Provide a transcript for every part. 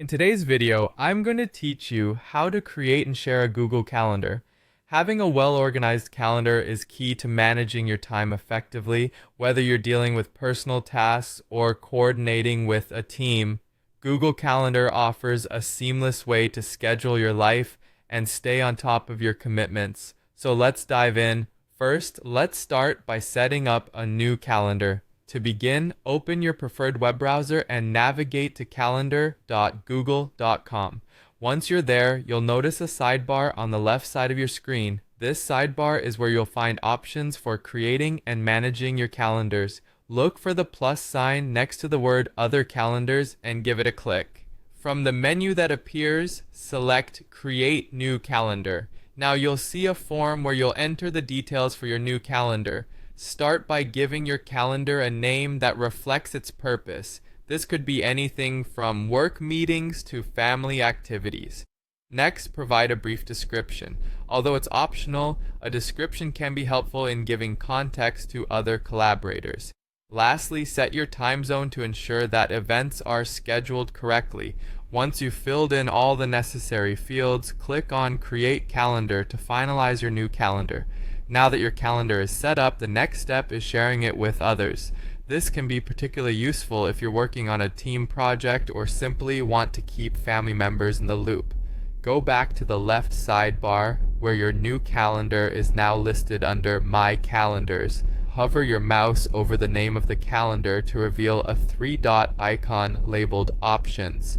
In today's video, I'm going to teach you how to create and share a Google Calendar. Having a well-organized calendar is key to managing your time effectively, whether you're dealing with personal tasks or coordinating with a team. Google Calendar offers a seamless way to schedule your life and stay on top of your commitments. So let's dive in. First, let's start by setting up a new calendar. To begin, open your preferred web browser and navigate to calendar.google.com. Once you're there, you'll notice a sidebar on the left side of your screen. This sidebar is where you'll find options for creating and managing your calendars. Look for the plus sign next to the word Other Calendars and give it a click. From the menu that appears, select Create New Calendar. Now you'll see a form where you'll enter the details for your new calendar. Start by giving your calendar a name that reflects its purpose. This could be anything from work meetings to family activities. Next, provide a brief description. Although it's optional, a description can be helpful in giving context to other collaborators. Lastly, set your time zone to ensure that events are scheduled correctly. Once you've filled in all the necessary fields, click on Create Calendar to finalize your new calendar. Now that your calendar is set up, the next step is sharing it with others. This can be particularly useful if you're working on a team project or simply want to keep family members in the loop. Go back to the left sidebar where your new calendar is now listed under My Calendars. Hover your mouse over the name of the calendar to reveal a three-dot icon labeled Options.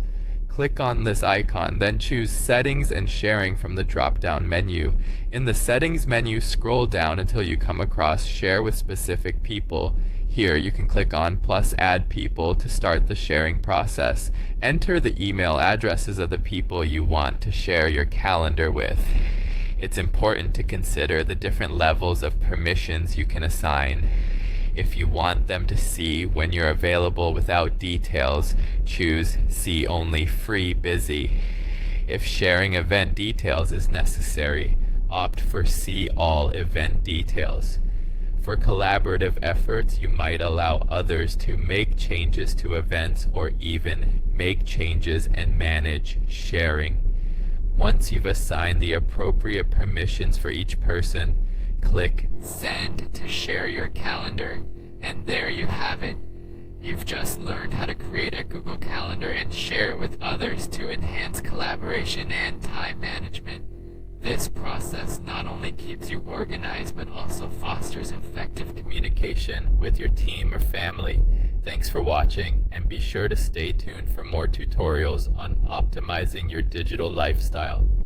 Click on this icon, then choose Settings and Sharing from the drop-down menu. In the Settings menu, scroll down until you come across Share with Specific People. Here, you can click on plus Add People to start the sharing process. Enter the email addresses of the people you want to share your calendar with. It's important to consider the different levels of permissions you can assign. If you want them to see when you're available without details, choose See Only Free Busy. If sharing event details is necessary, opt for See All Event Details. For collaborative efforts, you might allow others to make changes to events or even make changes and manage sharing. Once you've assigned the appropriate permissions for each person, click Send to share your calendar, and there you have it. You've just learned how to create a Google Calendar and share it with others to enhance collaboration and time management. This process not only keeps you organized, but also fosters effective communication with your team or family. Thanks for watching, and be sure to stay tuned for more tutorials on optimizing your digital lifestyle.